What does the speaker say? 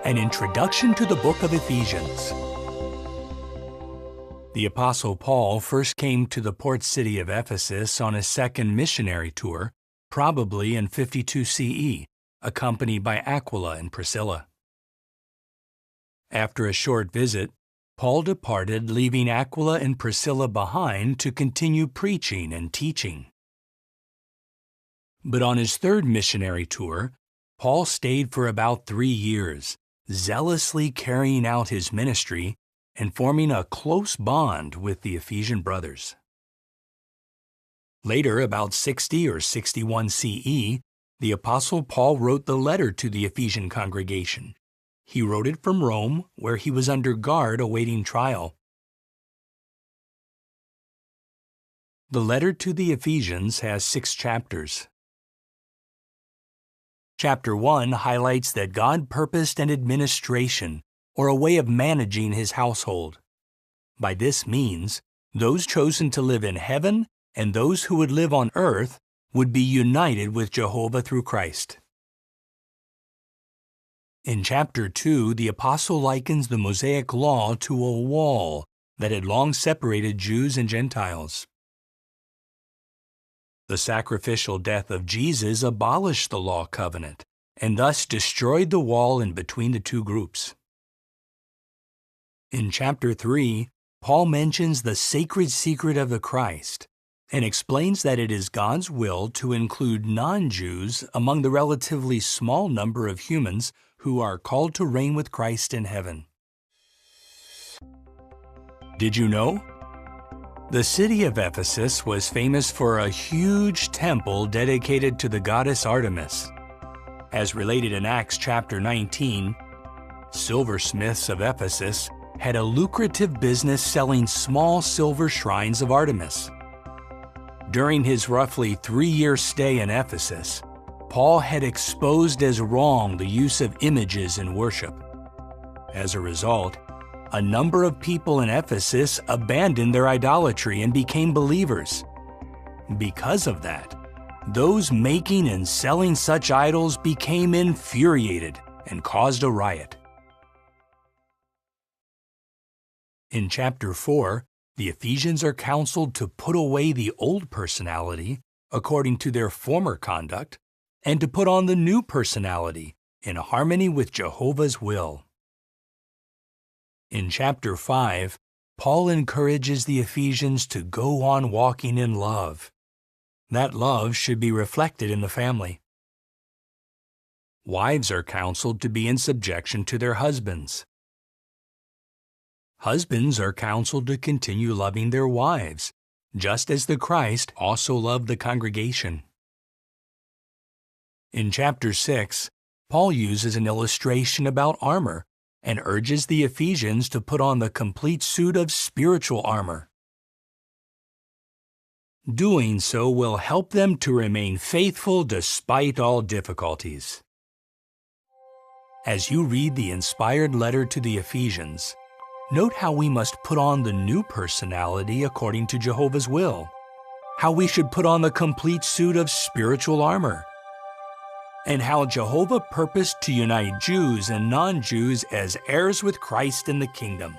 An introduction to the book of Ephesians. The Apostle Paul first came to the port city of Ephesus on his second missionary tour, probably in 52 CE, accompanied by Aquila and Priscilla. After a short visit, Paul departed, leaving Aquila and Priscilla behind to continue preaching and teaching. But on his third missionary tour, Paul stayed for about 3 years, zealously carrying out his ministry and forming a close bond with the Ephesian brothers. Later, about 60 or 61 CE, the Apostle Paul wrote the letter to the Ephesian congregation. He wrote it from Rome, where he was under guard awaiting trial. The letter to the Ephesians has 6 chapters. Chapter 1 highlights that God purposed an administration, or a way of managing his household. By this means, those chosen to live in heaven and those who would live on earth would be united with Jehovah through Christ. In chapter 2, the apostle likens the Mosaic law to a wall that had long separated Jews and Gentiles. The sacrificial death of Jesus abolished the law covenant and thus destroyed the wall in between the two groups. In chapter 3, Paul mentions the sacred secret of the Christ and explains that it is God's will to include non-Jews among the relatively small number of humans who are called to reign with Christ in heaven. Did you know? The city of Ephesus was famous for a huge temple dedicated to the goddess Artemis. As related in Acts chapter 19, silversmiths of Ephesus had a lucrative business selling small silver shrines of Artemis. During his roughly 3-year stay in Ephesus, Paul had exposed as wrong the use of images in worship. As a result, a number of people in Ephesus abandoned their idolatry and became believers. Because of that, those making and selling such idols became infuriated and caused a riot. In chapter 4, the Ephesians are counseled to put away the old personality according to their former conduct and to put on the new personality in harmony with Jehovah's will. In chapter 5, Paul encourages the Ephesians to go on walking in love. That love should be reflected in the family. Wives are counseled to be in subjection to their husbands. Husbands are counseled to continue loving their wives, just as the Christ also loved the congregation. In chapter 6, Paul uses an illustration about armor and urges the Ephesians to put on the complete suit of spiritual armor. Doing so will help them to remain faithful despite all difficulties. As you read the inspired letter to the Ephesians, note how we must put on the new personality according to Jehovah's will, how we should put on the complete suit of spiritual armor, and how Jehovah purposed to unite Jews and non-Jews as heirs with Christ in the kingdom.